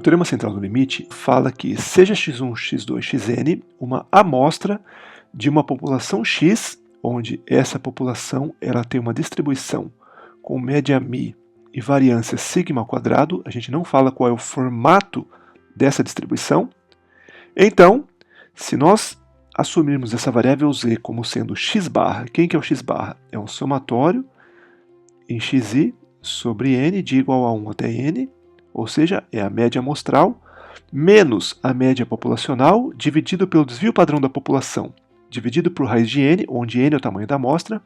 O teorema central do limite fala que seja x1, x2, xn uma amostra de uma população x, onde essa população ela tem uma distribuição com média μ e variância sigma ao quadrado. A gente não fala qual é o formato dessa distribuição. Então, se nós assumirmos essa variável z como sendo x barra, quem que é o x barra? É um somatório em xi sobre n de igual a 1 até n, ou seja, é a média amostral, menos a média populacional, dividido pelo desvio padrão da população, dividido por raiz de n, onde n é o tamanho da amostra.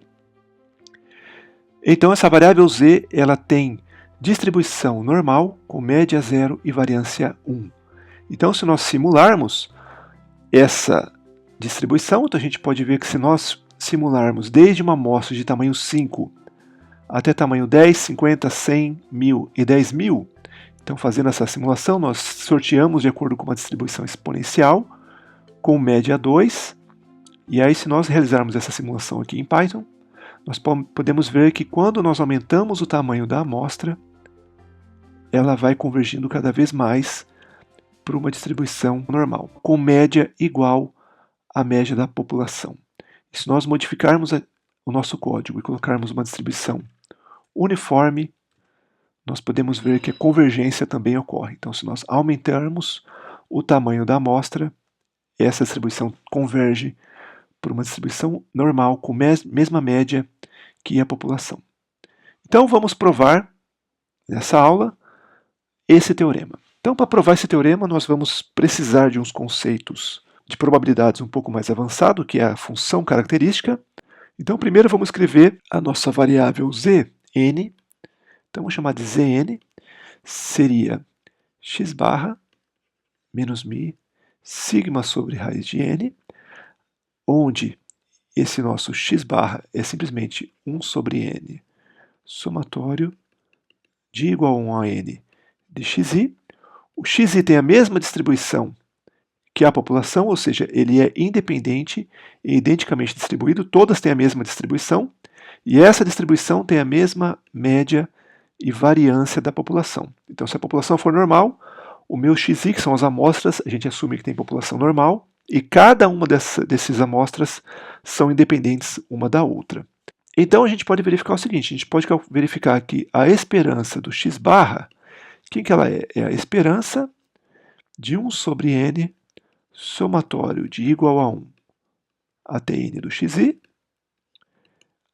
Então, essa variável z ela tem distribuição normal com média 0 e variância 1. Então, se nós simularmos essa distribuição, então a gente pode ver que se nós simularmos desde uma amostra de tamanho 5 até tamanho 10, 50, 100, 1000 e 10.000, então fazendo essa simulação nós sorteamos de acordo com uma distribuição exponencial com média 2, e aí se nós realizarmos essa simulação aqui em Python, nós podemos ver que quando nós aumentamos o tamanho da amostra, ela vai convergindo cada vez mais para uma distribuição normal, com média igual à média da população. E se nós modificarmos o nosso código e colocarmos uma distribuição uniforme, nós podemos ver que a convergência também ocorre. Então, se nós aumentarmos o tamanho da amostra, essa distribuição converge para uma distribuição normal com mesma média que a população. Então, vamos provar nessa aula esse teorema. Então, para provar esse teorema, nós vamos precisar de uns conceitos de probabilidades um pouco mais avançado, que é a função característica. Então, primeiro vamos escrever a nossa variável z, n. Então, vamos chamar de zn, seria x barra menos μ sigma sobre raiz de n, onde esse nosso x barra é simplesmente 1 sobre n, somatório de igual a 1 a n de xi. O xi tem a mesma distribuição que a população, ou seja, ele é independente e identicamente distribuído, todas têm a mesma distribuição, e essa distribuição tem a mesma média e variância da população. Então, se a população for normal, o meu xi, que são as amostras, a gente assume que tem população normal, e cada uma dessas amostras são independentes uma da outra. Então, a gente pode verificar o seguinte, a gente pode verificar que a esperança do x barra, quem que ela é? É a esperança de 1 sobre n, somatório de igual a 1 até n do xi.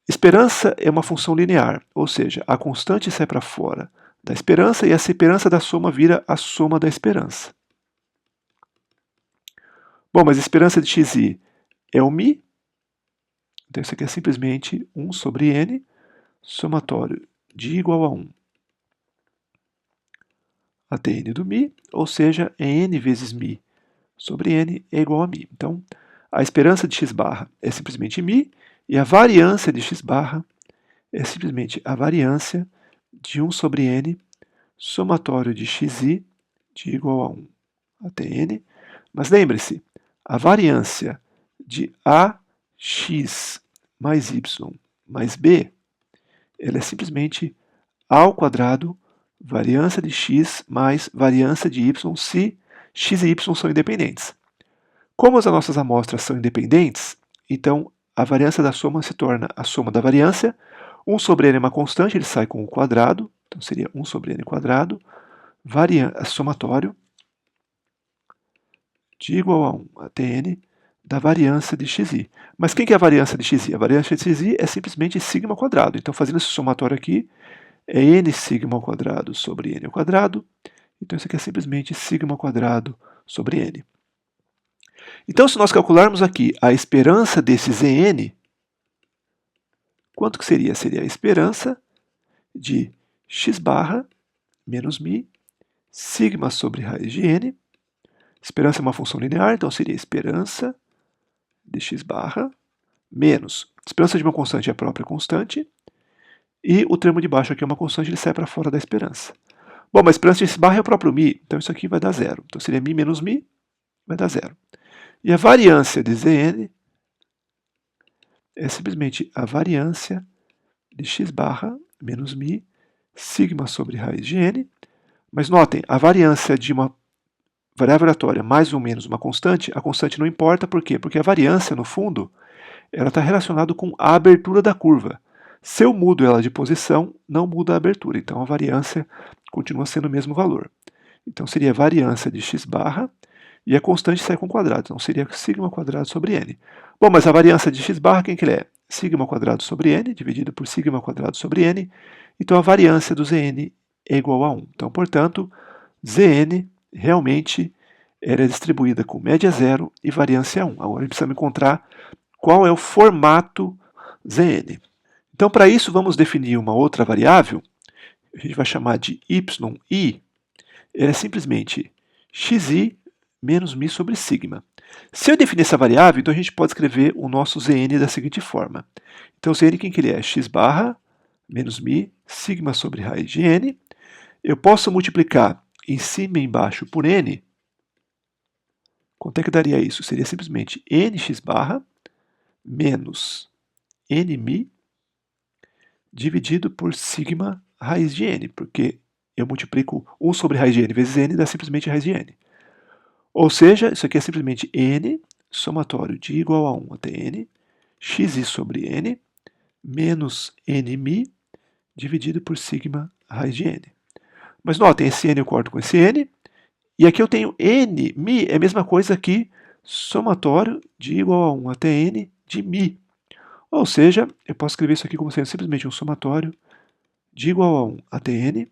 Esperança é uma função linear, ou seja, a constante sai para fora da esperança e essa esperança da soma vira a soma da esperança. Bom, mas a esperança de xi é o μ, então isso aqui é simplesmente 1 sobre n, somatório de igual a 1 até n do μ, ou seja, é n vezes μ sobre n é igual a μ. Então, a esperança de x barra é simplesmente μ, e a variância de x barra é simplesmente a variância de 1 sobre n, somatório de xi de igual a 1 até n. Mas lembre-se, a variância de ax mais y mais b, ela é simplesmente a ao quadrado, variância de x mais variância de y, se x e y são independentes. Como as nossas amostras são independentes, então a variância da soma se torna a soma da variância. 1 sobre n é uma constante, ele sai com o quadrado, então seria 1 sobre n quadrado, somatório de igual a 1 até n da variância de xi. Mas quem que é a variância de xi? A variância de xi é simplesmente sigma ao quadrado. Então, fazendo esse somatório aqui, é n sigma ao quadrado sobre n ao quadrado. Então, isso aqui é simplesmente sigma ao quadrado sobre n. Então, se nós calcularmos aqui a esperança desse zn, quanto que seria? Seria a esperança de x barra menos μ sigma sobre raiz de n. Esperança é uma função linear, então seria esperança de x barra menos. Esperança de uma constante é a própria constante, e o termo de baixo aqui é uma constante, ele sai para fora da esperança. Bom, mas a esperança de x barra é o próprio μ, então isso aqui vai dar zero. Então seria μ menos μ, vai dar zero. E a variância de zn é simplesmente a variância de x barra menos μ sigma sobre raiz de n. Mas notem, a variância de uma variável aleatória mais ou menos uma constante, a constante não importa, por quê? Porque a variância, no fundo, ela está relacionada com a abertura da curva. Se eu mudo ela de posição, não muda a abertura, então a variância continua sendo o mesmo valor. Então seria a variância de x barra, e a constante sai com quadrado, então seria sigma quadrado sobre n. Bom, mas a variância de x barra, quem que ele é? Sigma quadrado sobre n, dividido por sigma quadrado sobre n, então a variância do Zn é igual a 1. Então, portanto, Zn realmente era distribuída com média zero e variância 1. Agora, precisamos encontrar qual é o formato Zn. Então, para isso, vamos definir uma outra variável, a gente vai chamar de yi, ela é simplesmente xi menos mi sobre sigma. Se eu definir essa variável, então a gente pode escrever o nosso Zn da seguinte forma. Então, Zn, quem que ele é? X barra menos mi, sigma sobre raiz de n. Eu posso multiplicar em cima e embaixo por n. Quanto é que daria isso? Seria simplesmente nx barra menos nmi dividido por sigma raiz de n, porque eu multiplico 1 sobre raiz de n vezes n, dá simplesmente raiz de n. Ou seja, isso aqui é simplesmente n, somatório de igual a 1 até n, xi sobre n, menos nmi, dividido por sigma raiz de n. Mas notem, esse n eu corto com esse n, e aqui eu tenho n, mi é a mesma coisa que somatório de igual a 1 até n de mi. Ou seja, eu posso escrever isso aqui como sendo simplesmente um somatório de igual a 1 até n,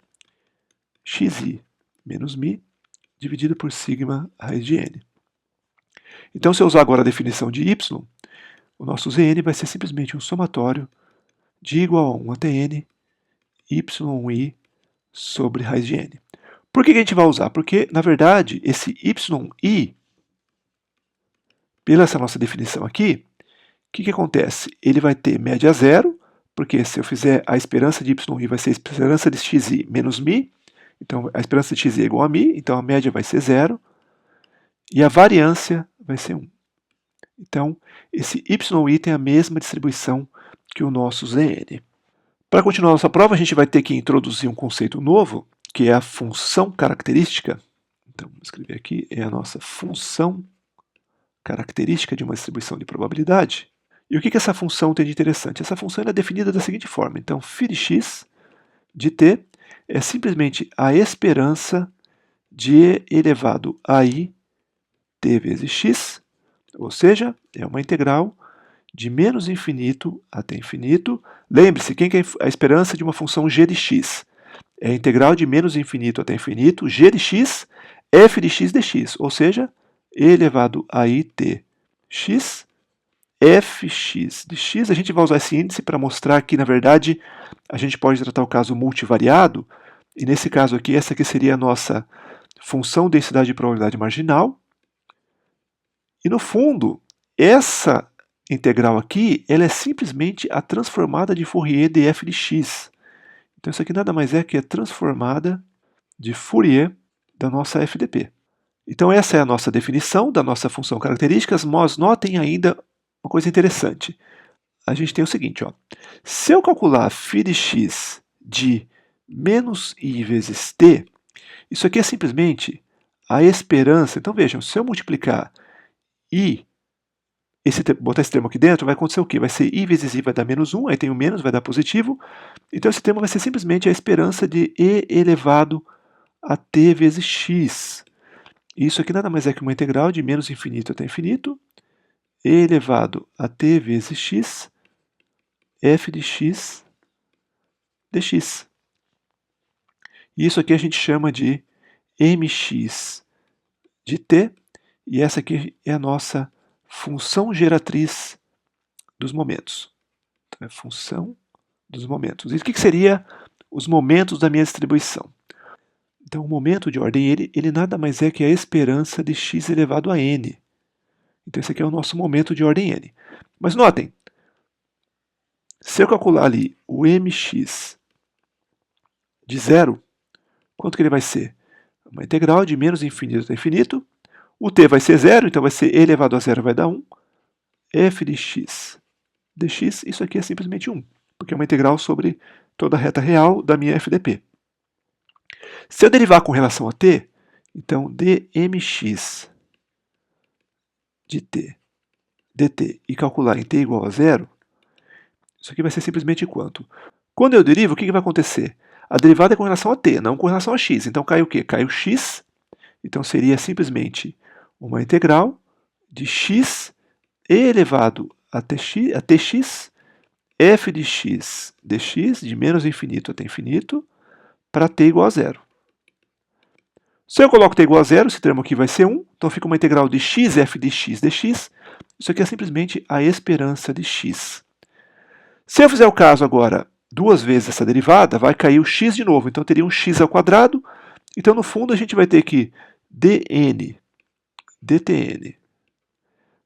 xi menos mi, dividido por sigma raiz de n. Então, se eu usar agora a definição de y, o nosso Zn vai ser simplesmente um somatório de igual a 1 até n, yi sobre raiz de n. Por que a gente vai usar? Porque, na verdade, esse yi, pela essa nossa definição aqui, o que acontece? Ele vai ter média zero, porque se eu fizer a esperança de yi vai ser a esperança de xi menos mi, então a esperança de x é igual a mi, então a média vai ser zero, e a variância vai ser 1. Então, esse yi tem a mesma distribuição que o nosso Zn. Para continuar nossa prova, a gente vai ter que introduzir um conceito novo, que é a função característica. Então, vou escrever aqui, é a nossa função característica de uma distribuição de probabilidade. E o que essa função tem de interessante? Essa função é definida da seguinte forma. Então, φ de x de t é simplesmente a esperança de e elevado a i t vezes x, ou seja, é uma integral de menos infinito até infinito. Lembre-se, quem que é a esperança de uma função g de x? É a integral de menos infinito até infinito, g de x, f de x dx, ou seja, e elevado a i t x, fx de x. A gente vai usar esse índice para mostrar que, na verdade, a gente pode tratar o caso multivariado, e nesse caso aqui, essa aqui seria a nossa função densidade de probabilidade marginal. E no fundo, essa integral aqui, ela é simplesmente a transformada de Fourier de f de x. Então isso aqui nada mais é que a transformada de Fourier da nossa FDP. Então essa é a nossa definição da nossa função características, mas notem ainda uma coisa interessante. A gente tem o seguinte, ó. Se eu calcular φ de x de menos i vezes t, isso aqui é simplesmente a esperança. Então vejam, se eu multiplicar i, botar esse termo aqui dentro, vai acontecer o quê? Vai ser i vezes i vai dar menos 1, aí tem o menos, vai dar positivo. Então esse termo vai ser simplesmente a esperança de e elevado a t vezes x. E isso aqui nada mais é que uma integral de menos infinito até infinito, e elevado a t vezes x, f de x dx. E isso aqui a gente chama de mx de t, e essa aqui é a nossa função geratriz dos momentos. Então, é função dos momentos. E o que seria os momentos da minha distribuição? Então, o momento de ordem ele nada mais é que a esperança de x elevado a n. Então, esse aqui é o nosso momento de ordem n. Mas notem, se eu calcular ali o mx de zero, quanto que ele vai ser? Uma integral de menos infinito até infinito. O t vai ser zero, então vai ser e elevado a zero vai dar 1. F de x dx, isso aqui é simplesmente 1, porque é uma integral sobre toda a reta real da minha FDP. Se eu derivar com relação a t, então dmx de t dt e calcular em t igual a zero, isso aqui vai ser simplesmente quanto? Quando eu derivo, o que vai acontecer? A derivada é com relação a t, não com relação a x. Então cai o quê? Cai o x, então seria simplesmente uma integral de x e elevado a tx, f de x dx, de menos infinito até infinito, para t igual a zero. Se eu coloco t igual a zero, esse termo aqui vai ser 1, então fica uma integral de x f de x dx. Isso aqui é simplesmente a esperança de x. Se eu fizer o caso agora duas vezes essa derivada, vai cair o x de novo, então teria um x ao quadrado. Então, no fundo, a gente vai ter que dn dtn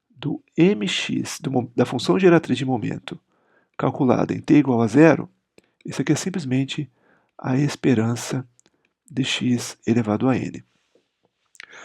do mx, da função geratriz de momento, calculada em t igual a zero, isso aqui é simplesmente a esperança de x elevado a n.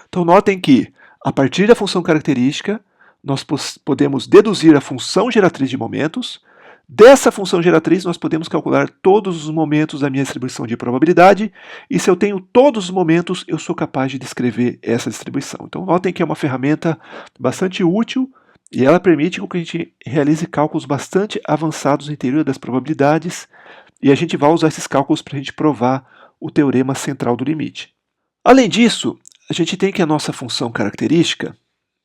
Então, notem que, a partir da função característica, nós podemos deduzir a função geratriz de momentos. Dessa função geratriz, nós podemos calcular todos os momentos da minha distribuição de probabilidade, e se eu tenho todos os momentos, eu sou capaz de descrever essa distribuição. Então, notem que é uma ferramenta bastante útil, e ela permite que a gente realize cálculos bastante avançados em teoria das probabilidades, e a gente vai usar esses cálculos para a gente provar o teorema central do limite. Além disso, a gente tem que a nossa função característica,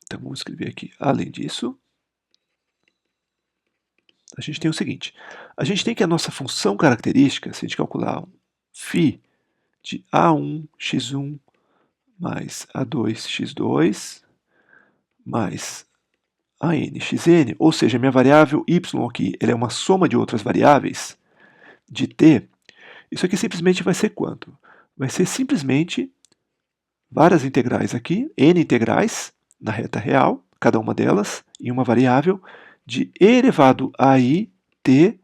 então vamos escrever aqui, além disso, a gente tem o seguinte, a gente tem que a nossa função característica, se a gente calcular um φ de A1x1 mais A2x2 mais ANxn, ou seja, minha variável y aqui ela é uma soma de outras variáveis de t, isso aqui simplesmente vai ser quanto? Vai ser simplesmente várias integrais aqui, n integrais na reta real, cada uma delas em uma variável, de e elevado a i t,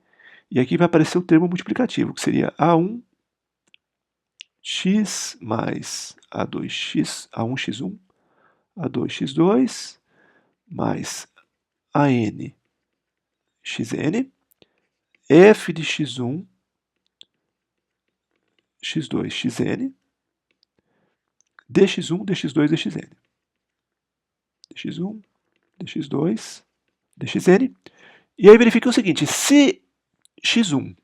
e aqui vai aparecer o termo multiplicativo, que seria a1x mais a1x1, a2x2 mais an xn, f de x1, x2, xn, dx1, dx2, dxn. dx1, dx2, dxn. E aí verifique o seguinte, se x1,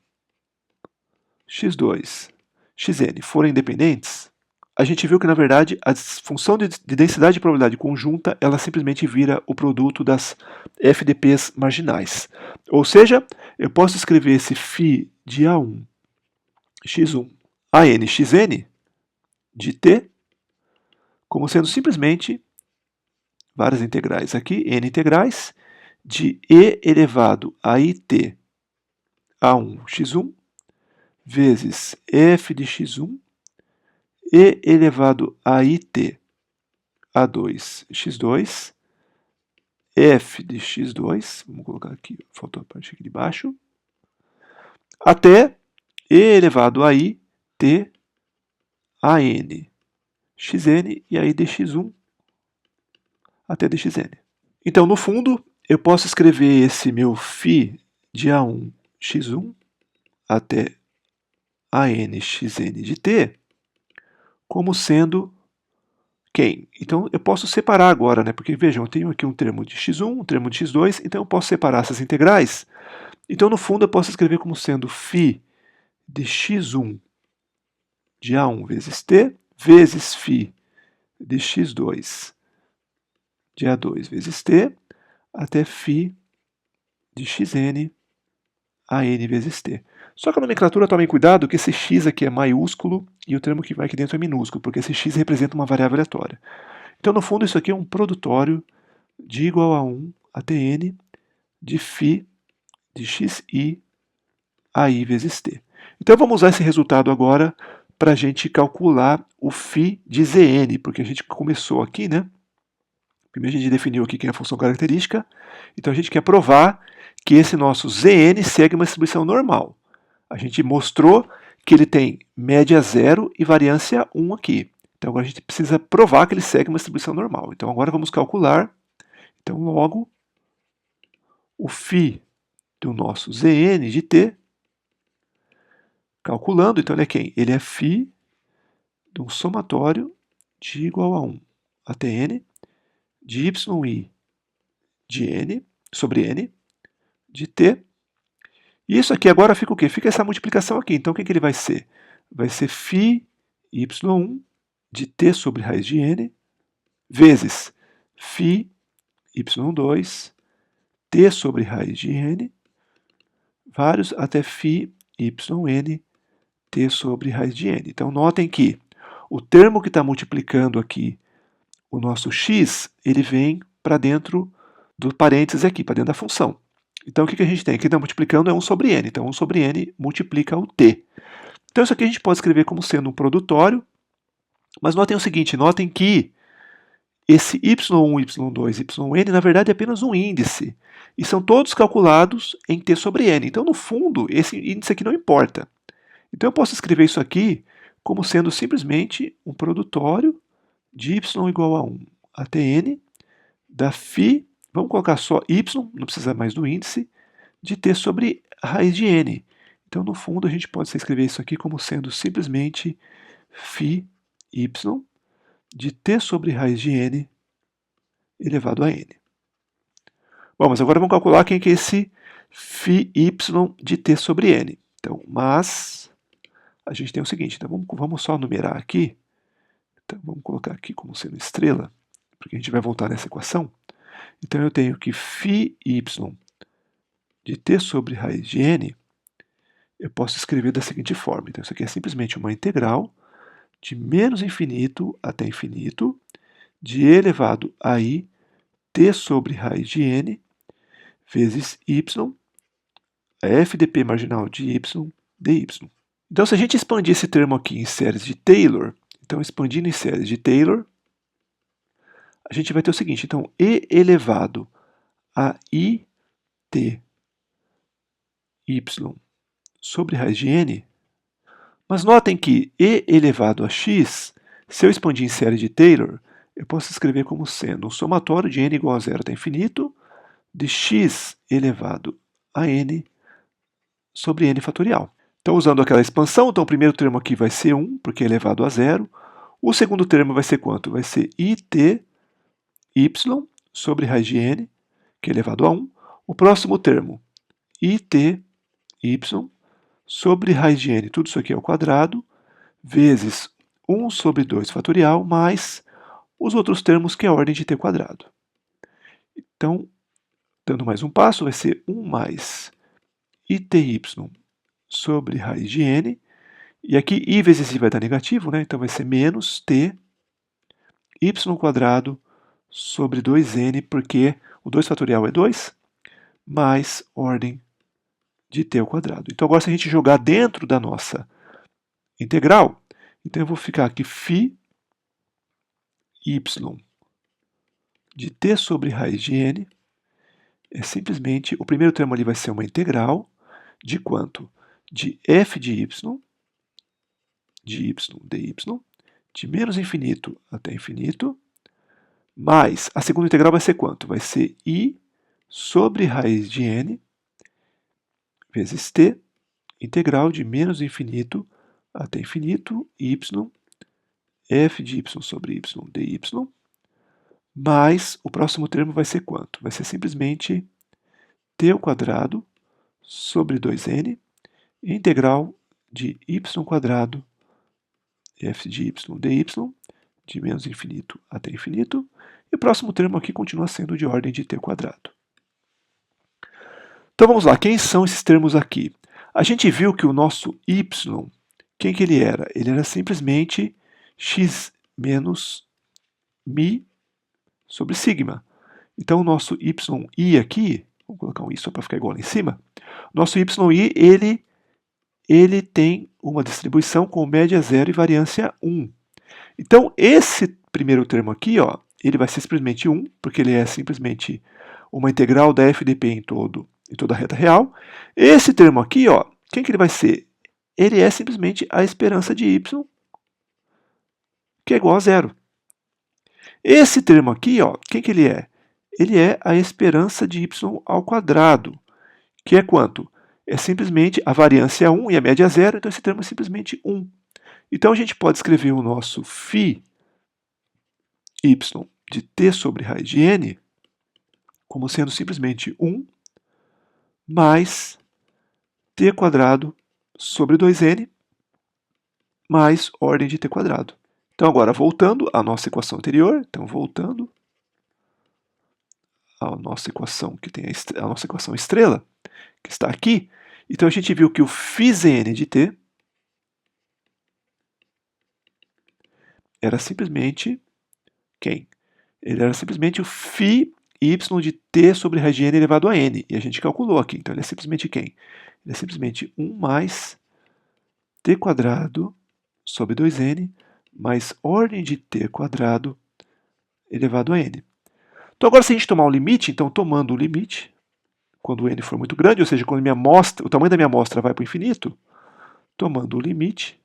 x2, xn forem independentes, a gente viu que, na verdade, a função de densidade de probabilidade conjunta, ela simplesmente vira o produto das FDPs marginais. Ou seja, eu posso escrever esse φ de A1, x1, AN, xn, de t, como sendo simplesmente várias integrais aqui, n integrais, de e elevado a it A1, x1, vezes f de x1, e elevado a it A2, x2, f de x2, vamos colocar aqui, faltou a parte aqui de baixo, até e elevado a i t a n xn, e aí dx1 até dxn. Então, no fundo, eu posso escrever esse meu φ de A1 x1 até AN xn de t como sendo quem? Então, eu posso separar agora, né? Porque, vejam, eu tenho aqui um termo de x1, um termo de x2, então eu posso separar essas integrais. Então, no fundo, eu posso escrever como sendo φ de x1 de A1 vezes t, vezes φ de x2 de A2 vezes t, até φ de xn a n vezes t. Só que a nomenclatura, tomem cuidado que esse x aqui é maiúsculo e o termo que vai aqui dentro é minúsculo, porque esse x representa uma variável aleatória. Então, no fundo, isso aqui é um produtório de igual a 1 até n de φ de xi a i vezes t. Então, vamos usar esse resultado agora para a gente calcular o φ de zn, porque a gente começou aqui, né? Primeiro a gente definiu aqui quem é a função característica, então a gente quer provar que esse nosso zn segue uma distribuição normal. A gente mostrou que ele tem média 0 e variância 1 aqui. Então agora a gente precisa provar que ele segue uma distribuição normal. Então agora vamos calcular. Então logo, o φ do nosso zn de t, calculando, então ele é quem? Ele é φ de um somatório de igual a 1 até n de yi de n sobre n de t. E isso aqui agora fica o quê? Fica essa multiplicação aqui. Então, o que ele vai ser? Vai ser φ y1 de t sobre raiz de n vezes φ y2 t sobre raiz de n, vários até φ yn t sobre raiz de n. Então, notem que o termo que está multiplicando aqui o nosso x, ele vem para dentro do parênteses aqui, para dentro da função. Então, o que a gente tem? Aqui está multiplicando é 1 sobre n. Então, 1 sobre n multiplica o t. Então, isso aqui a gente pode escrever como sendo um produtório, mas notem o seguinte, notem que esse y1, y2, yn, na verdade, é apenas um índice. E são todos calculados em t sobre n. Então, no fundo, esse índice aqui não importa. Então, eu posso escrever isso aqui como sendo simplesmente um produtório de y igual a 1 até n da φ, vamos colocar só y, não precisa mais do índice, de t sobre raiz de n. Então, no fundo, a gente pode escrever isso aqui como sendo simplesmente φ y de t sobre raiz de n elevado a n. Bom, mas agora vamos calcular quem que é esse φ y de t sobre n. Então, mas a gente tem o seguinte, então vamos só numerar aqui. Então, vamos colocar aqui como sendo estrela, porque a gente vai voltar nessa equação. Então, eu tenho que φ y de t sobre raiz de n, eu posso escrever da seguinte forma. Então, isso aqui é simplesmente uma integral de menos infinito até infinito, de e elevado a i t sobre raiz de n, vezes y, a f de p marginal de y dy. Então, se a gente expandir esse termo aqui em séries de Taylor, então, expandindo em séries de Taylor, a gente vai ter o seguinte, então, e elevado a i t y sobre raiz de n, mas notem que e elevado a x, se eu expandir em série de Taylor, eu posso escrever como sendo um somatório de n igual a 0 até infinito, de x elevado a n sobre n fatorial. Então, usando aquela expansão, então o primeiro termo aqui vai ser 1, porque é elevado a 0. O segundo termo vai ser quanto? Vai ser it y sobre raiz de n, que é elevado a 1. O próximo termo, it y sobre raiz de n, tudo isso aqui ao quadrado, vezes 1 sobre 2 fatorial, mais os outros termos, que é a ordem de t quadrado. Então, dando mais um passo, vai ser 1 mais ity sobre raiz de n, e aqui i vezes i vai dar negativo, né? Então vai ser menos t y quadrado sobre 2n, porque o 2 fatorial é 2, mais ordem de t ao quadrado. Então agora, se a gente jogar dentro da nossa integral, então eu vou ficar aqui φ y de t sobre raiz de n, é simplesmente, o primeiro termo ali vai ser uma integral de quanto? De f de y dy, de menos infinito até infinito, mais a segunda integral vai ser quanto? Vai ser i sobre raiz de n vezes t, integral de menos infinito até infinito, y, f de y sobre y dy, mais o próximo termo vai ser quanto? Vai ser simplesmente t ao quadrado sobre 2n, integral de y quadrado f de y dy, de menos infinito até infinito, e o próximo termo aqui continua sendo de ordem de t quadrado. Então vamos lá, quem são esses termos aqui? A gente viu que o nosso y, quem que ele era? Ele era simplesmente x menos mi sobre sigma. Então o nosso yi aqui, vamos colocar um i só para ficar igual lá em cima, nosso yi, ele tem uma distribuição com média 0 e variância 1. Então, esse primeiro termo aqui, ó, ele vai ser simplesmente 1, porque ele é simplesmente uma integral da f de p em toda a reta real. Esse termo aqui, ó, quem que ele vai ser? Ele é simplesmente a esperança de y, que é igual a 0. Esse termo aqui, ó, quem que ele é? Ele é a esperança de y ao quadrado, que é quanto? É simplesmente a variância 1 e a média 0, então esse termo é simplesmente 1. Então a gente pode escrever o nosso φ y de t sobre raiz de n como sendo simplesmente 1 mais t quadrado sobre 2n mais ordem de t quadrado. Então agora voltando à nossa equação anterior, então voltando à nossa equação que tem a nossa equação estrela, que está aqui, então a gente viu que o φn de t era simplesmente quem? Ele era simplesmente o φ y de t sobre raiz de n elevado a n, e a gente calculou aqui, então ele é simplesmente quem? Ele é simplesmente 1 mais t quadrado sobre 2n mais ordem de t quadrado elevado a n. Então agora se a gente tomar um limite, então tomando o limite, quando o n for muito grande, ou seja, quando minha amostra, o tamanho da minha amostra vai para o infinito, tomando o limite,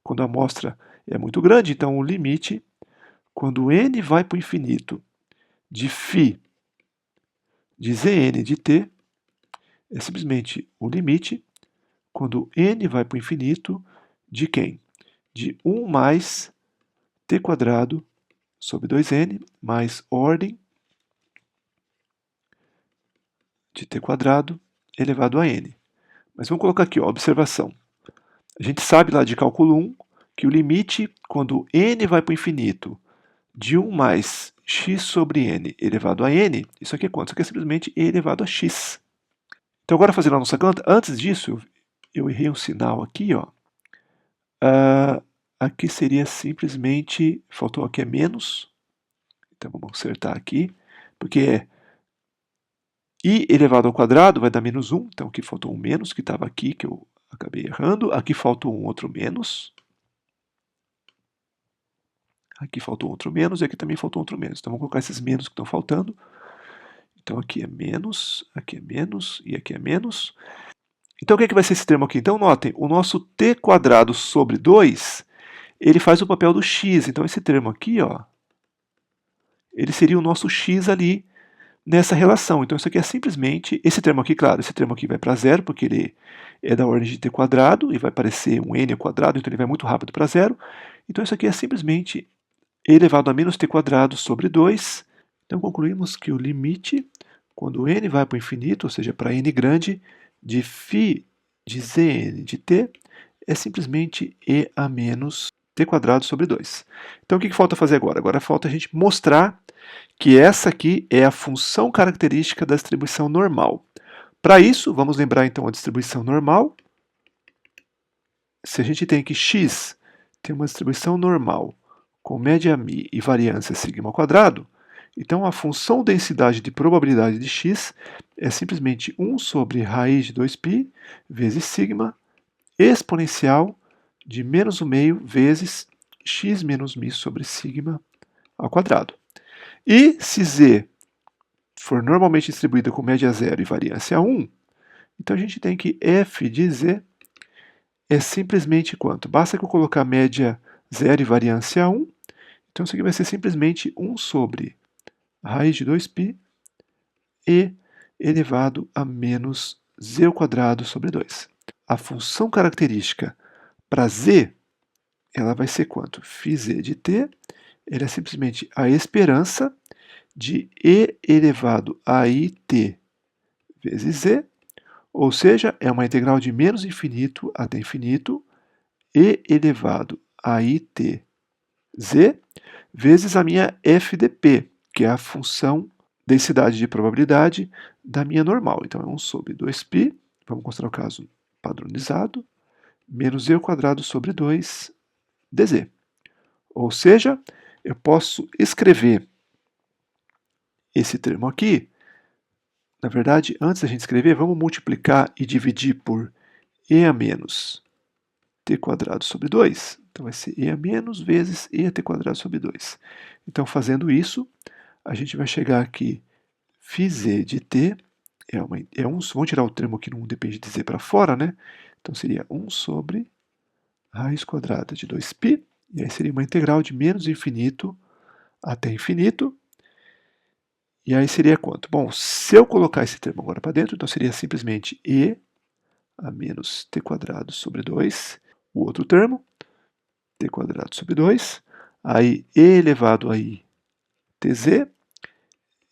quando a amostra é muito grande, então o limite, quando n vai para o infinito, de φ de zn de t, é simplesmente o limite, quando n vai para o infinito, de quem? De 1 mais t quadrado sobre 2n mais ordem de t quadrado elevado a n. Mas vamos colocar aqui, ó, observação. A gente sabe lá de cálculo 1 que o limite, quando n vai para o infinito, de 1 mais x sobre n elevado a n, isso aqui é quanto? Isso aqui é simplesmente e elevado a x. Então agora fazendo a nossa conta, antes disso, eu errei um sinal aqui, ó. Aqui seria simplesmente, faltou aqui é menos, então vamos consertar aqui, porque é i elevado ao quadrado vai dar menos 1, então aqui faltou um menos que estava aqui, que eu acabei errando. Aqui faltou um outro menos. Aqui faltou outro menos e aqui também faltou outro menos. Então vamos colocar esses menos que estão faltando. Então aqui é menos e aqui é menos. Então o que, é que vai ser esse termo aqui? Então notem, o nosso t quadrado sobre 2, ele faz o papel do x. Então esse termo aqui, ó, ele seria o nosso x ali nessa relação. Então isso aqui é simplesmente, esse termo aqui, claro, esse termo aqui vai para zero, porque ele é da ordem de t quadrado, e vai parecer um n ao quadrado, então ele vai muito rápido para zero. Então isso aqui é simplesmente e elevado a menos t quadrado sobre 2. Então concluímos que o limite, quando n vai para o infinito, ou seja, para n grande, de φ de zn de t, é simplesmente e a menos t quadrado sobre 2. Então o que falta fazer agora? Agora falta a gente mostrar que essa aqui é a função característica da distribuição normal. Para isso, vamos lembrar então a distribuição normal. Se a gente tem que x tem uma distribuição normal com média μ e variância sigma ao quadrado, então a função densidade de probabilidade de x é simplesmente 1 sobre raiz de 2π vezes sigma exponencial de menos 1/2 vezes x menos μ sobre sigma ao quadrado. E se z for normalmente distribuída com média 0 e variância 1, então a gente tem que f de z é simplesmente quanto? Basta que eu colocar média 0 e variância 1, então isso aqui vai ser simplesmente 1 sobre raiz de 2π e elevado a menos z ao quadrado sobre 2. A função característica para z, ela vai ser quanto? φz de t, ela é simplesmente a esperança de e elevado a it vezes z, ou seja, é uma integral de menos infinito até infinito, e elevado a it z, vezes a minha f de p, que é a função densidade de probabilidade da minha normal. Então é 1 sobre 2π, vamos considerar o caso padronizado, menos z ao quadrado sobre 2 dz. Ou seja, eu posso escrever esse termo aqui. Na verdade, antes da gente escrever, vamos multiplicar e dividir por e a menos t quadrado sobre 2. Então vai ser e a menos vezes e a t quadrado sobre 2. Então fazendo isso, a gente vai chegar aqui, φz de t é 1, vamos tirar o termo que não depende de z para fora, né? Então seria 1 sobre raiz quadrada de 2π, e aí seria uma integral de menos infinito até infinito. E aí seria quanto? Bom, se eu colocar esse termo agora para dentro, então seria simplesmente e a menos t quadrado sobre 2, o outro termo, t quadrado sobre 2, aí e elevado a i tz,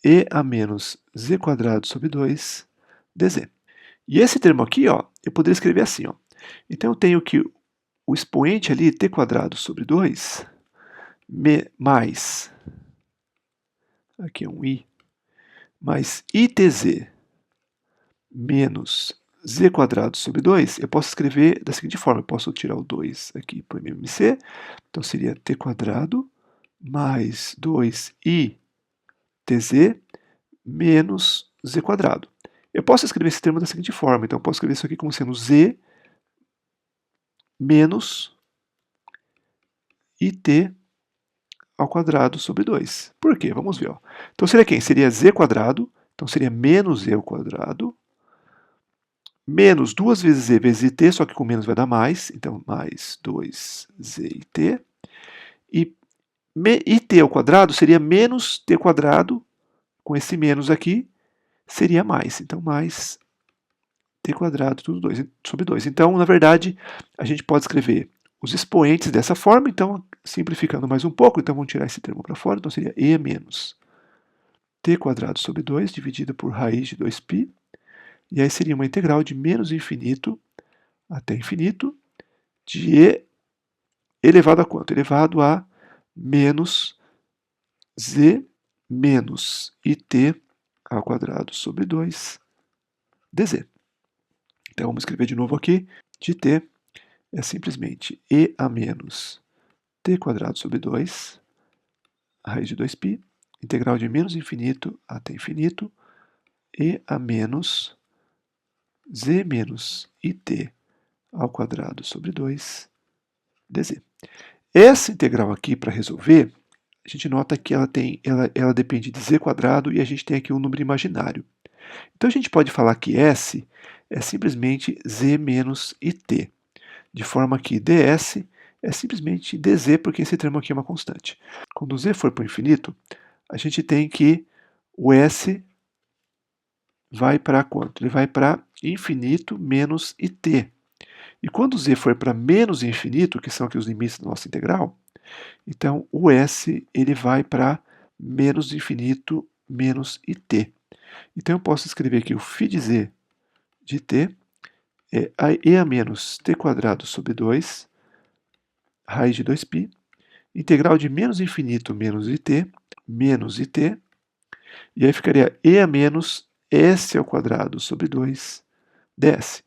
e a menos z quadrado sobre 2 dz. E esse termo aqui, ó, eu poderia escrever assim, ó. Então eu tenho que o expoente ali, t quadrado sobre 2, mais, aqui é um i, mais itz menos z quadrado sobre 2, eu posso escrever da seguinte forma, eu posso tirar o 2 aqui para o MMC, então seria t quadrado mais 2i tz menos z quadrado. Eu posso escrever esse termo da seguinte forma, então eu posso escrever isso aqui como sendo z menos it ao quadrado sobre 2. Por quê? Vamos ver. Ó. Então seria quem? Seria z quadrado, então seria menos z ao quadrado, menos 2 vezes z vezes it, só que com menos vai dar mais, então mais 2zit, e it ao quadrado seria menos t quadrado, com esse menos aqui, seria mais, então mais t quadrado tudo 2, sobre 2. Então, na verdade, a gente pode escrever os expoentes dessa forma, então, simplificando mais um pouco, então vamos tirar esse termo para fora, então seria e menos t quadrado sobre 2 dividido por raiz de 2π, e aí seria uma integral de menos infinito até infinito de e elevado a quanto? Elevado a menos z menos it ao quadrado sobre 2 dz. Então vamos escrever de novo aqui, de t é simplesmente e a menos t quadrado sobre 2, raiz de 2π, integral de menos infinito até infinito, e a menos z menos it ao quadrado sobre 2 dz. Essa integral aqui, para resolver, a gente nota que ela depende de z quadrado e a gente tem aqui um número imaginário. Então a gente pode falar que S é simplesmente z menos it, de forma que ds é simplesmente dz, porque esse termo aqui é uma constante. Quando z for para o infinito, a gente tem que o S vai para quanto? Ele vai para infinito menos it. E quando z for para menos infinito, que são aqui os limites da nossa integral, então o S ele vai para menos infinito menos it. Então eu posso escrever aqui o φ de z de t é e a menos t quadrado sobre 2, raiz de 2π, integral de menos infinito menos it, e aí ficaria e a menos s ao quadrado sobre 2 ds.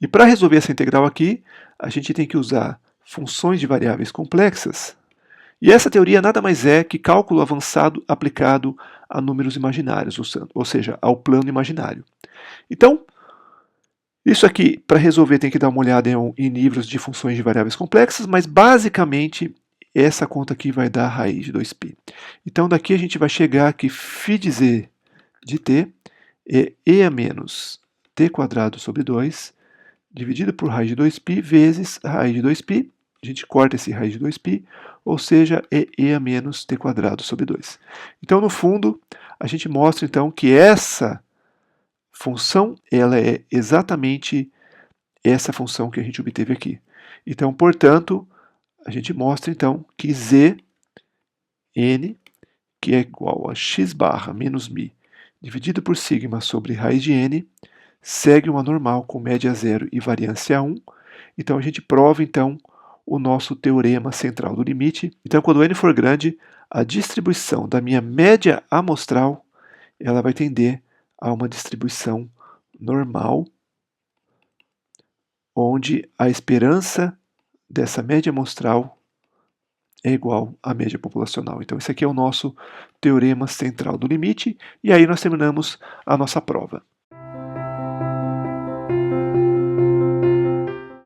E para resolver essa integral aqui, a gente tem que usar funções de variáveis complexas, e essa teoria nada mais é que cálculo avançado aplicado a números imaginários, ou seja, ao plano imaginário. Então, isso aqui, para resolver, tem que dar uma olhada em livros de funções de variáveis complexas, mas basicamente essa conta aqui vai dar a raiz de 2π. Então daqui a gente vai chegar que φ de z de t é e a menos t quadrado sobre 2, dividido por raiz de 2π vezes raiz de 2π. A gente corta esse raiz de 2π, ou seja, é e a menos t quadrado sobre 2. Então, no fundo, a gente mostra então que essa função ela é exatamente essa função que a gente obteve aqui. Então, portanto, a gente mostra então que z n, que é igual a x barra menos μ dividido por sigma sobre raiz de n, segue uma normal com média 0 e variância 1. Então a gente prova então o nosso teorema central do limite. Então quando n for grande, a distribuição da minha média amostral ela vai tender a uma distribuição normal, onde a esperança dessa média amostral é igual à média populacional. Então esse aqui é o nosso teorema central do limite, e aí nós terminamos a nossa prova.